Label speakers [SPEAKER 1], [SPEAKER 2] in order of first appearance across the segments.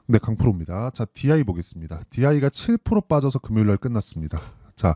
[SPEAKER 1] 네, 강프로입니다. 자, DI 보겠습니다. DI가 7% 빠져서 금요일 날 끝났습니다. 자,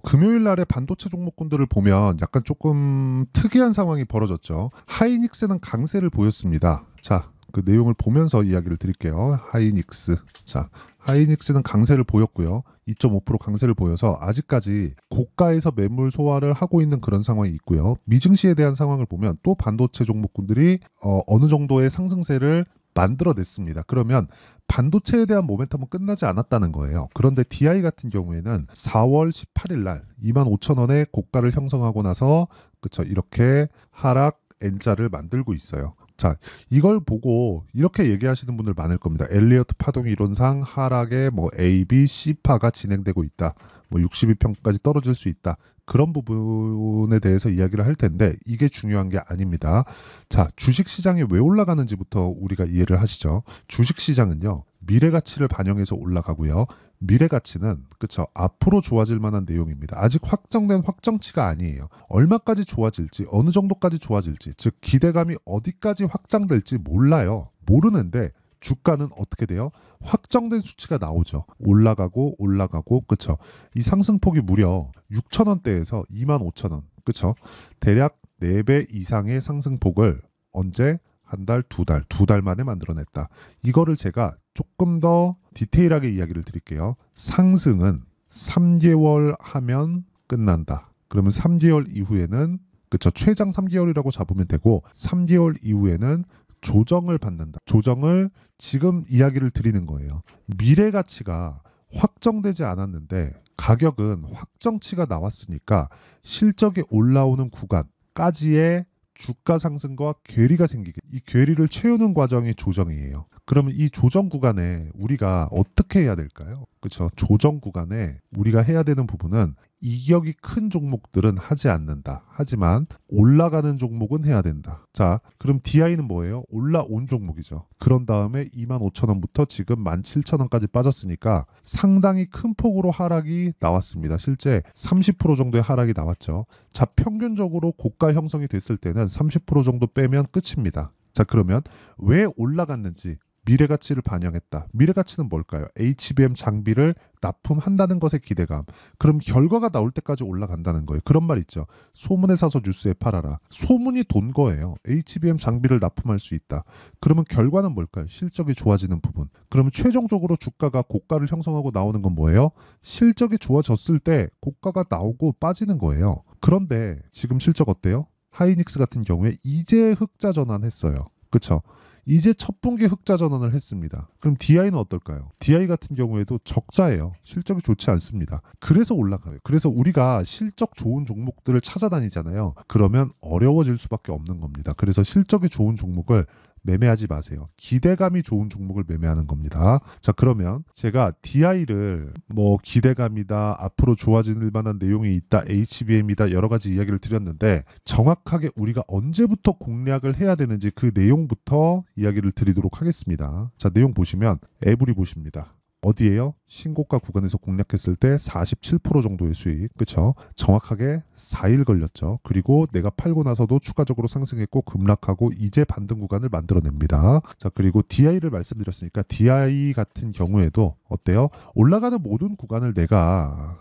[SPEAKER 1] 금요일 날에 반도체 종목군들을 보면 약간 조금 특이한 상황이 벌어졌죠. 하이닉스는 강세를 보였습니다. 자, 그 내용을 보면서 이야기를 드릴게요. 하이닉스. 자, 하이닉스는 강세를 보였고요. 2.5% 강세를 보여서 아직까지 고가에서 매물 소화를 하고 있는 그런 상황이 있고요. 미증시에 대한 상황을 보면 또 반도체 종목군들이 어느 정도의 상승세를 만들어냈습니다. 그러면 반도체에 대한 모멘텀은 끝나지 않았다는 거예요. 그런데 DI 같은 경우에는 4월 18일 날 25,000원의 고가를 형성하고 나서 그쵸 이렇게 하락 N자를 만들고 있어요. 자, 이걸 보고 이렇게 얘기하시는 분들 많을 겁니다. 엘리어트 파동 이론상 하락에 뭐 A, B, C파가 진행되고 있다. 뭐 62평까지 떨어질 수 있다. 그런 부분에 대해서 이야기를 할 텐데 이게 중요한 게 아닙니다. 자, 주식시장이 왜 올라가는지부터 우리가 이해를 하시죠. 주식시장은요. 미래가치를 반영해서 올라가고요. 미래가치는 그쵸 앞으로 좋아질 만한 내용입니다. 아직 확정된 확정치가 아니에요. 얼마까지 좋아질지 어느 정도까지 좋아질지 즉 기대감이 어디까지 확장될지 몰라요. 모르는데 주가는 어떻게 돼요? 확정된 수치가 나오죠. 올라가고 올라가고 그쵸 이 상승폭이 무려 6,000원대에서 25,000원 그쵸 대략 4배 이상의 상승폭을 언제 한 달, 두 달 만에 만들어냈다. 이거를 제가 조금 더 디테일하게 이야기를 드릴게요. 상승은 3개월 하면 끝난다. 그러면 3개월 이후에는 그쵸 최장 3개월이라고 잡으면 되고 3개월 이후에는 조정을 받는다. 조정을 지금 이야기를 드리는 거예요. 미래 가치가 확정되지 않았는데 가격은 확정치가 나왔으니까 실적이 올라오는 구간까지의 주가 상승과 괴리가 생기게 이 괴리를 채우는 과정이 조정이에요. 그러면 이 조정 구간에 우리가 어떻게 해야 될까요? 그렇죠. 조정 구간에 우리가 해야 되는 부분은 이격이 큰 종목들은 하지 않는다. 하지만 올라가는 종목은 해야 된다. 자, 그럼 DI는 뭐예요? 올라온 종목이죠. 그런 다음에 25,000원부터 지금 17,000원까지 빠졌으니까 상당히 큰 폭으로 하락이 나왔습니다. 실제 30% 정도의 하락이 나왔죠. 자, 평균적으로 고가 형성이 됐을 때는 30% 정도 빼면 끝입니다. 자, 그러면 왜 올라갔는지 미래 가치를 반영했다. 미래 가치는 뭘까요? HBM 장비를 납품한다는 것의 기대감. 그럼 결과가 나올 때까지 올라간다는 거예요. 그런 말 있죠. 소문에 사서 뉴스에 팔아라. 소문이 돈 거예요. HBM 장비를 납품할 수 있다. 그러면 결과는 뭘까요? 실적이 좋아지는 부분. 그러면 최종적으로 주가가 고가를 형성하고 나오는 건 뭐예요? 실적이 좋아졌을 때 고가가 나오고 빠지는 거예요. 그런데 지금 실적 어때요? 하이닉스 같은 경우에 이제 흑자 전환했어요. 그쵸? 이제 첫 분기 흑자 전환을 했습니다. 그럼 DI는 어떨까요? DI 같은 경우에도 적자예요. 실적이 좋지 않습니다. 그래서 올라가요. 그래서 우리가 실적 좋은 종목들을 찾아다니잖아요. 그러면 어려워질 수밖에 없는 겁니다. 그래서 실적이 좋은 종목을 매매하지 마세요. 기대감이 좋은 종목을 매매하는 겁니다. 자, 그러면 제가 DI를 뭐 기대감이다, 앞으로 좋아질 만한 내용이 있다, HBM이다 여러 가지 이야기를 드렸는데 정확하게 우리가 언제부터 공략을 해야 되는지 그 내용부터 이야기를 드리도록 하겠습니다. 자, 내용 보시면 에브리 보십니다. 어디에요? 신고가 구간에서 공략했을 때 47% 정도의 수익. 그쵸? 정확하게 4일 걸렸죠. 그리고 내가 팔고 나서도 추가적으로 상승했고 급락하고 이제 반등 구간을 만들어냅니다. 자, 그리고 DI를 말씀드렸으니까 DI 같은 경우에도 어때요? 올라가는 모든 구간을 내가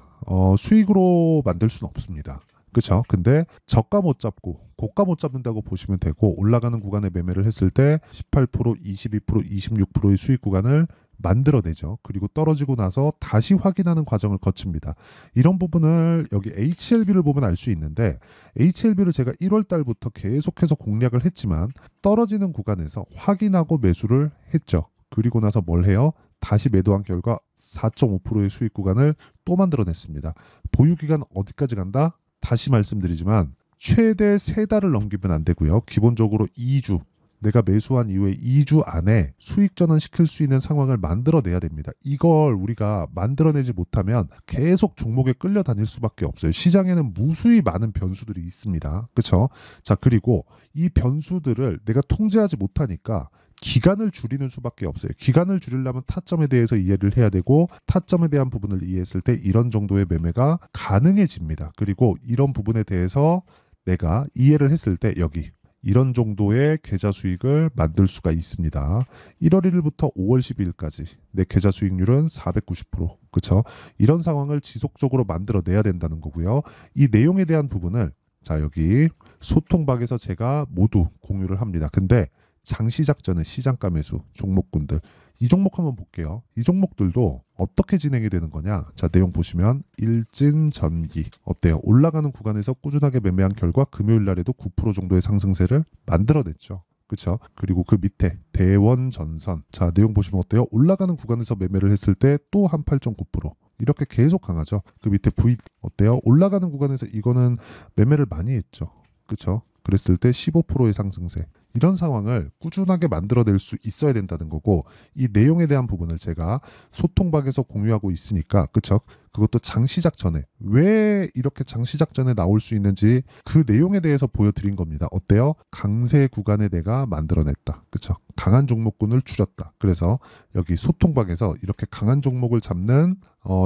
[SPEAKER 1] 수익으로 만들 수는 없습니다. 그쵸? 근데 저가 못 잡고 고가 못 잡는다고 보시면 되고 올라가는 구간에 매매를 했을 때 18%, 22%, 26%의 수익 구간을 만들어내죠. 그리고 떨어지고 나서 다시 확인하는 과정을 거칩니다. 이런 부분을 여기 HLB를 보면 알 수 있는데 HLB를 제가 1월 달부터 계속해서 공략을 했지만 떨어지는 구간에서 확인하고 매수를 했죠. 그리고 나서 뭘 해요? 다시 매도한 결과 4.5%의 수익 구간을 또 만들어냈습니다. 보유기간 어디까지 간다? 다시 말씀드리지만 최대 3달을 넘기면 안 되고요. 기본적으로 2주 내가 매수한 이후에 2주 안에 수익 전환시킬 수 있는 상황을 만들어내야 됩니다. 이걸 우리가 만들어내지 못하면 계속 종목에 끌려다닐 수밖에 없어요. 시장에는 무수히 많은 변수들이 있습니다. 그렇죠? 자, 그리고 이 변수들을 내가 통제하지 못하니까 기간을 줄이는 수밖에 없어요. 기간을 줄이려면 타점에 대해서 이해를 해야 되고 타점에 대한 부분을 이해했을 때 이런 정도의 매매가 가능해집니다. 그리고 이런 부분에 대해서 내가 이해를 했을 때 여기 이런 정도의 계좌 수익을 만들 수가 있습니다. 1월 1일부터 5월 12일까지 내 계좌 수익률은 490%. 그쵸? 이런 상황을 지속적으로 만들어내야 된다는 거고요. 이 내용에 대한 부분을 자 여기 소통박에서 제가 모두 공유를 합니다. 근데 장시작 전에 시장가 매수 종목군들 이 종목 한번 볼게요. 이 종목들도 어떻게 진행이 되는 거냐? 자, 내용 보시면 일진전기 어때요? 올라가는 구간에서 꾸준하게 매매한 결과 금요일 날에도 9% 정도의 상승세를 만들어냈죠. 그렇죠? 그리고 그 밑에 대원전선 자, 내용 보시면 어때요? 올라가는 구간에서 매매를 했을 때 또 한 8.9% 이렇게 계속 강하죠. 그 밑에 V 어때요? 올라가는 구간에서 이거는 매매를 많이 했죠. 그렇죠? 그랬을 때 15%의 상승세 이런 상황을 꾸준하게 만들어낼 수 있어야 된다는 거고 이 내용에 대한 부분을 제가 소통박에서 공유하고 있으니까 그쵸? 그것도 장시작 전에 왜 이렇게 장시작 전에 나올 수 있는지 그 내용에 대해서 보여드린 겁니다. 어때요? 강세 구간에 내가 만들어냈다. 그쵸? 강한 종목군을 줄였다. 그래서 여기 소통박에서 이렇게 강한 종목을 잡는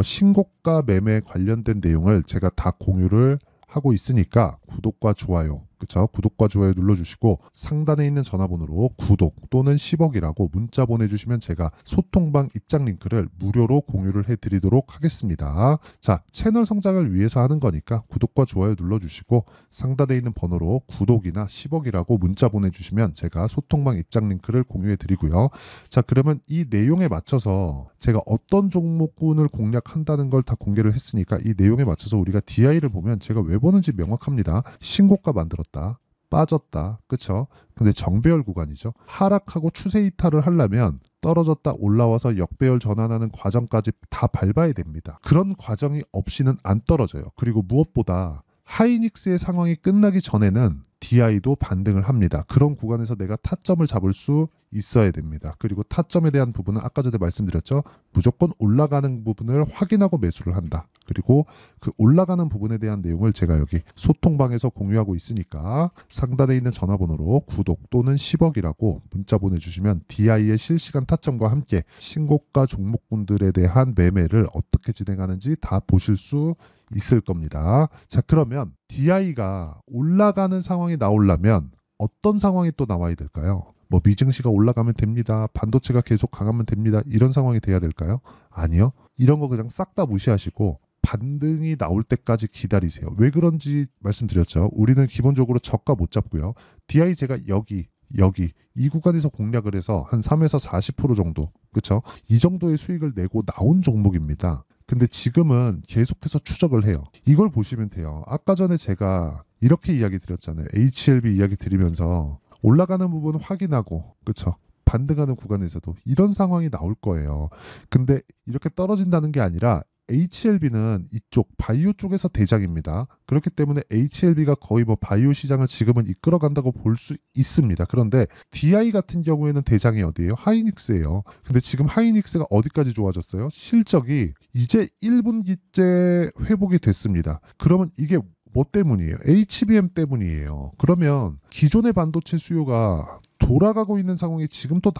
[SPEAKER 1] 신고가 매매 관련된 내용을 제가 다 공유를 하고 있으니까 구독과 좋아요 그쵸? 구독과 좋아요 눌러주시고 상단에 있는 전화번호로 구독 또는 10억이라고 문자 보내주시면 제가 소통방 입장 링크를 무료로 공유를 해드리도록 하겠습니다. 자, 채널 성장을 위해서 하는 거니까 구독과 좋아요 눌러주시고 상단에 있는 번호로 구독이나 10억이라고 문자 보내주시면 제가 소통방 입장 링크를 공유해드리고요. 자, 그러면 이 내용에 맞춰서 제가 어떤 종목군을 공략한다는 걸 다 공개를 했으니까 이 내용에 맞춰서 우리가 DI를 보면 제가 왜 보는지 명확합니다. 신고가 만들었다. 빠졌다. 그쵸? 근데 정배열 구간이죠. 하락하고 추세 이탈을 하려면 떨어졌다 올라와서 역배열 전환하는 과정까지 다 밟아야 됩니다. 그런 과정이 없이는 안 떨어져요. 그리고 무엇보다 하이닉스의 상황이 끝나기 전에는 DI도 반등을 합니다. 그런 구간에서 내가 타점을 잡을 수 있어야 됩니다. 그리고 타점에 대한 부분은 아까 전에 말씀드렸죠. 무조건 올라가는 부분을 확인하고 매수를 한다. 그리고 그 올라가는 부분에 대한 내용을 제가 여기 소통방에서 공유하고 있으니까 상단에 있는 전화번호로 구독 또는 10억이라고 문자 보내주시면 DI의 실시간 타점과 함께 신고가 종목군들에 대한 매매를 어떻게 진행하는지 다 보실 수 있을 겁니다. 자, 그러면 DI가 올라가는 상황이 나오려면 어떤 상황이 또 나와야 될까요? 뭐 미증시가 올라가면 됩니다. 반도체가 계속 강하면 됩니다. 이런 상황이 돼야 될까요? 아니요. 이런 거 그냥 싹 다 무시하시고 반등이 나올 때까지 기다리세요. 왜 그런지 말씀드렸죠. 우리는 기본적으로 저가 못 잡고요. DI 제가 여기 이 구간에서 공략을 해서 한 3에서 40% 정도 그쵸? 이 정도의 수익을 내고 나온 종목입니다. 근데 지금은 계속해서 추적을 해요. 이걸 보시면 돼요. 아까 전에 제가 이렇게 이야기 드렸잖아요. HLB 이야기 드리면서 올라가는 부분 확인하고 그쵸? 반등하는 구간에서도 이런 상황이 나올 거예요. 근데 이렇게 떨어진다는 게 아니라 HLB는 이쪽 바이오 쪽에서 대장입니다. 그렇기 때문에 HLB가 거의 뭐 바이오 시장을 지금은 이끌어간다고 볼 수 있습니다. 그런데 DI 같은 경우에는 대장이 어디예요? 하이닉스예요. 근데 지금 하이닉스가 어디까지 좋아졌어요? 실적이 이제 1분기째 회복이 됐습니다. 그러면 이게 뭐 때문이에요? HBM 때문이에요. 그러면 기존의 반도체 수요가 돌아가고 있는 상황이 지금 또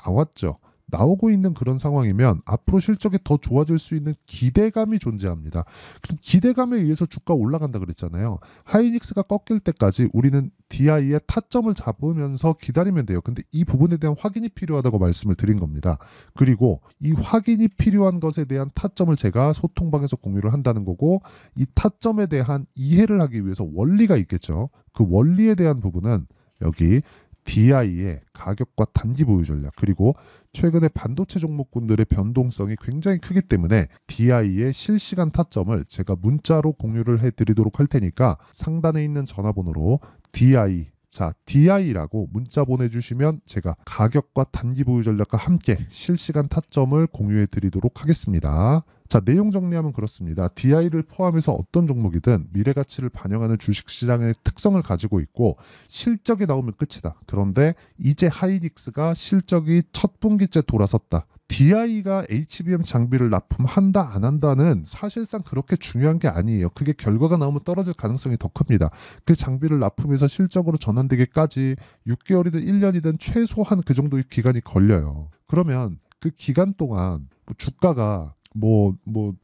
[SPEAKER 1] 나오고 있는 그런 상황이면 앞으로 실적이 더 좋아질 수 있는 기대감이 존재합니다. 그럼 기대감에 의해서 주가 올라간다 그랬잖아요. 하이닉스가 꺾일 때까지 우리는 DI의 타점을 잡으면서 기다리면 돼요. 근데 이 부분에 대한 확인이 필요하다고 말씀을 드린 겁니다. 그리고 이 확인이 필요한 것에 대한 타점을 제가 소통방에서 공유를 한다는 거고 이 타점에 대한 이해를 하기 위해서 원리가 있겠죠. 그 원리에 대한 부분은 여기 DI의 가격과 단기 보유 전략 그리고 최근에 반도체 종목군들의 변동성이 굉장히 크기 때문에 DI의 실시간 타점을 제가 문자로 공유를 해드리도록 할 테니까 상단에 있는 전화번호로 DI라고 문자 보내주시면 제가 가격과 단기 보유 전략과 함께 실시간 타점을 공유해 드리도록 하겠습니다. 자, 내용 정리하면 그렇습니다. DI를 포함해서 어떤 종목이든 미래 가치를 반영하는 주식시장의 특성을 가지고 있고 실적이 나오면 끝이다. 그런데 이제 하이닉스가 실적이 첫 분기째 돌아섰다. DI가 HBM 장비를 납품한다 안 한다는 사실상 그렇게 중요한 게 아니에요. 그게 결과가 나오면 떨어질 가능성이 더 큽니다. 그 장비를 납품해서 실적으로 전환되기까지 6개월이든 1년이든 최소한 그 정도의 기간이 걸려요. 그러면 그 기간 동안 주가가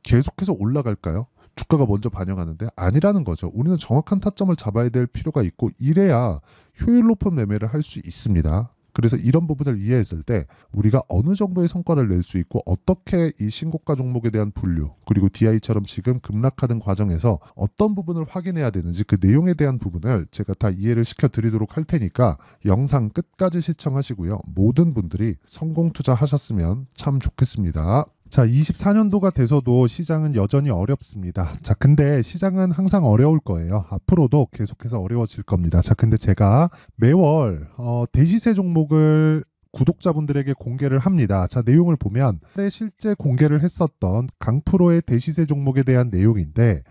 [SPEAKER 1] 계속해서 올라갈까요? 주가가 먼저 반영하는데 아니라는 거죠. 우리는 정확한 타점을 잡아야 될 필요가 있고 이래야 효율 높은 매매를 할 수 있습니다. 그래서 이런 부분을 이해했을 때 우리가 어느 정도의 성과를 낼 수 있고 어떻게 이 신고가 종목에 대한 분류 그리고 DI처럼 지금 급락하는 과정에서 어떤 부분을 확인해야 되는지 그 내용에 대한 부분을 제가 다 이해를 시켜드리도록 할 테니까 영상 끝까지 시청하시고요. 모든 분들이 성공 투자하셨으면 참 좋겠습니다. 자, 24년도가 돼서도 시장은 여전히 어렵습니다. 자, 근데 시장은 항상 어려울 거예요. 앞으로도 계속해서 어려워질 겁니다. 자, 근데 제가 매월 대시세 종목을 구독자분들에게 공개를 합니다. 자, 내용을 보면 실제 공개를 했었던 강프로의 대시세 종목에 대한 내용인데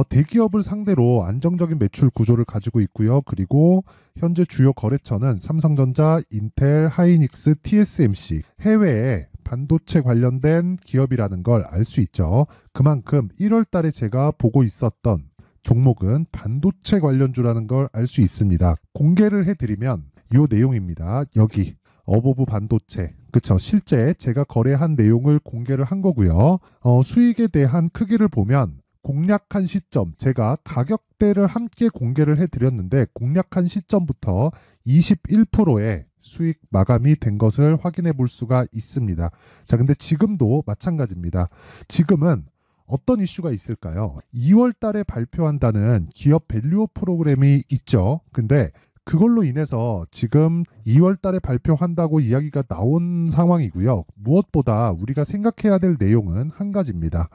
[SPEAKER 1] 대기업을 상대로 안정적인 매출 구조를 가지고 있고요. 그리고 현재 주요 거래처는 삼성전자, 인텔, 하이닉스, TSMC, 해외에 반도체 관련된 기업이라는 걸 알 수 있죠. 그만큼 1월 달에 제가 보고 있었던 종목은 반도체 관련주라는 걸 알 수 있습니다. 공개를 해드리면 이 내용입니다. 여기 어보브 반도체, 그쵸? 실제 제가 거래한 내용을 공개를 한 거고요. 수익에 대한 크기를 보면 공략한 시점, 제가 가격대를 함께 공개를 해드렸는데 공략한 시점부터 21%의 수익 마감이 된 것을 확인해 볼 수가 있습니다. 자, 근데 지금도 마찬가지입니다. 지금은 어떤 이슈가 있을까요? 2월 달에 발표한다는 기업 밸류업 프로그램이 있죠. 근데 그걸로 인해서 지금 2월 달에 발표한다고 이야기가 나온 상황이고요. 무엇보다 우리가 생각해야 될 내용은 한 가지입니다.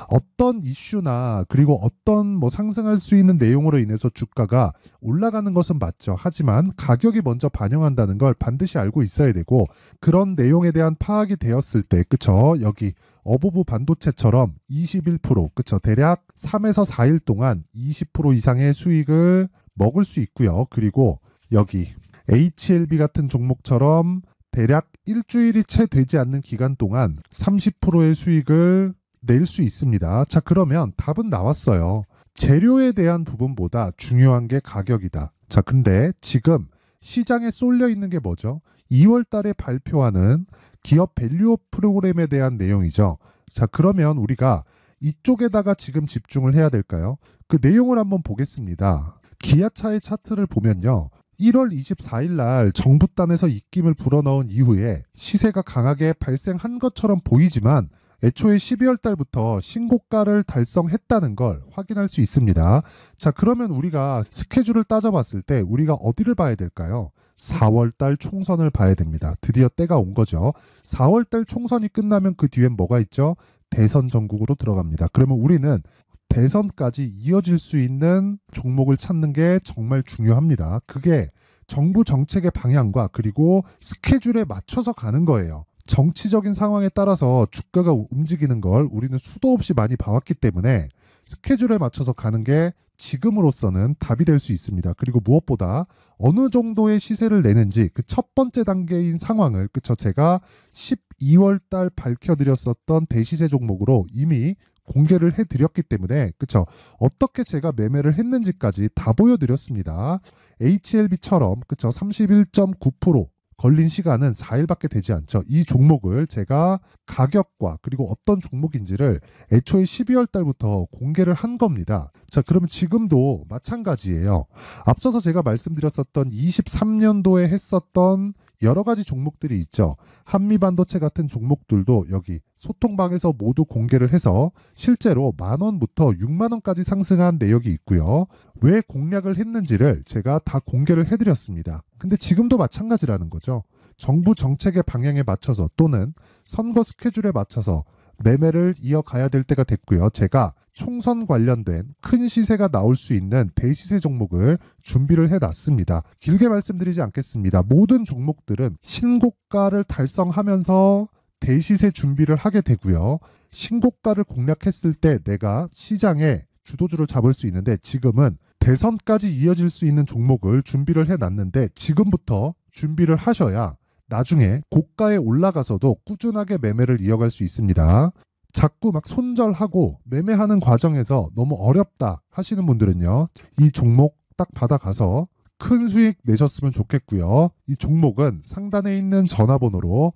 [SPEAKER 1] 어떤 이슈나 그리고 어떤 상승할 수 있는 내용으로 인해서 주가가 올라가는 것은 맞죠. 하지만 가격이 먼저 반영한다는 걸 반드시 알고 있어야 되고 그런 내용에 대한 파악이 되었을 때 그쵸? 여기 어보브 반도체처럼 21% 그쵸? 대략 3에서 4일 동안 20% 이상의 수익을 먹을 수 있고요. 그리고 여기 HLB 같은 종목처럼 대략 일주일이 채 되지 않는 기간 동안 30%의 수익을 낼 수 있습니다. 자, 그러면 답은 나왔어요. 재료에 대한 부분보다 중요한 게 가격이다. 자, 근데 지금 시장에 쏠려 있는 게 뭐죠? 2월 달에 발표하는 기업 밸류업 프로그램에 대한 내용이죠. 자, 그러면 우리가 이쪽에다가 지금 집중을 해야 될까요? 그 내용을 한번 보겠습니다. 기아차의 차트를 보면요. 1월 24일 날 정부단에서 입김을 불어넣은 이후에 시세가 강하게 발생한 것처럼 보이지만 애초에 12월 달부터 신고가를 달성했다는 걸 확인할 수 있습니다. 자, 그러면 우리가 스케줄을 따져봤을 때 우리가 어디를 봐야 될까요? 4월 달 총선을 봐야 됩니다. 드디어 때가 온 거죠. 4월 달 총선이 끝나면 그 뒤엔 뭐가 있죠? 대선 전국으로 들어갑니다. 그러면 우리는 대선까지 이어질 수 있는 종목을 찾는 게 정말 중요합니다. 그게 정부 정책의 방향과 그리고 스케줄에 맞춰서 가는 거예요. 정치적인 상황에 따라서 주가가 움직이는 걸 우리는 수도 없이 많이 봐왔기 때문에 스케줄에 맞춰서 가는 게 지금으로서는 답이 될 수 있습니다. 그리고 무엇보다 어느 정도의 시세를 내는지 그 첫 번째 단계인 상황을 그쵸? 제가 12월 달 밝혀드렸었던 대시세 종목으로 이미 공개를 해드렸기 때문에 그쵸? 어떻게 제가 매매를 했는지까지 다 보여드렸습니다. HLB처럼 그쵸? 31.9% 걸린 시간은 4일밖에 되지 않죠. 이 종목을 제가 가격과 그리고 어떤 종목인지를 애초에 12월 달부터 공개를 한 겁니다. 자, 그러면 지금도 마찬가지예요. 앞서서 제가 말씀드렸었던 23년도에 했었던 여러 가지 종목들이 있죠. 한미반도체 같은 종목들도 여기 소통방에서 모두 공개를 해서 실제로 10,000원부터 60,000원까지 상승한 내역이 있고요. 왜 공략을 했는지를 제가 다 공개를 해드렸습니다. 근데 지금도 마찬가지라는 거죠. 정부 정책의 방향에 맞춰서 또는 선거 스케줄에 맞춰서 매매를 이어가야 될 때가 됐고요. 제가 총선 관련된 큰 시세가 나올 수 있는 대시세 종목을 준비를 해놨습니다. 길게 말씀드리지 않겠습니다. 모든 종목들은 신고가를 달성하면서 대시세 준비를 하게 되고요. 신고가를 공략했을 때 내가 시장에 주도주를 잡을 수 있는데 지금은 대선까지 이어질 수 있는 종목을 준비를 해놨는데 지금부터 준비를 하셔야 나중에 고가에 올라가서도 꾸준하게 매매를 이어갈 수 있습니다. 자꾸 막 손절하고 매매하는 과정에서 너무 어렵다 하시는 분들은요. 이 종목 딱 받아가서 큰 수익 내셨으면 좋겠고요. 이 종목은 상단에 있는 전화번호로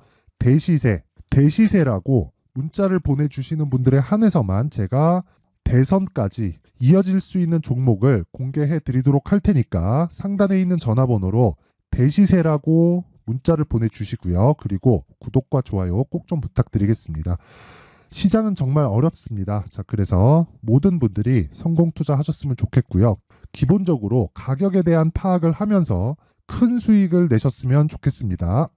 [SPEAKER 1] 대시세라고 문자를 보내주시는 분들에 한해서만 제가 대선까지 이어질 수 있는 종목을 공개해 드리도록 할 테니까 상단에 있는 전화번호로 대시세라고 문자를 보내주시고요. 그리고 구독과 좋아요 꼭 좀 부탁드리겠습니다. 시장은 정말 어렵습니다. 자, 그래서 모든 분들이 성공 투자하셨으면 좋겠고요. 기본적으로 가격에 대한 파악을 하면서 큰 수익을 내셨으면 좋겠습니다.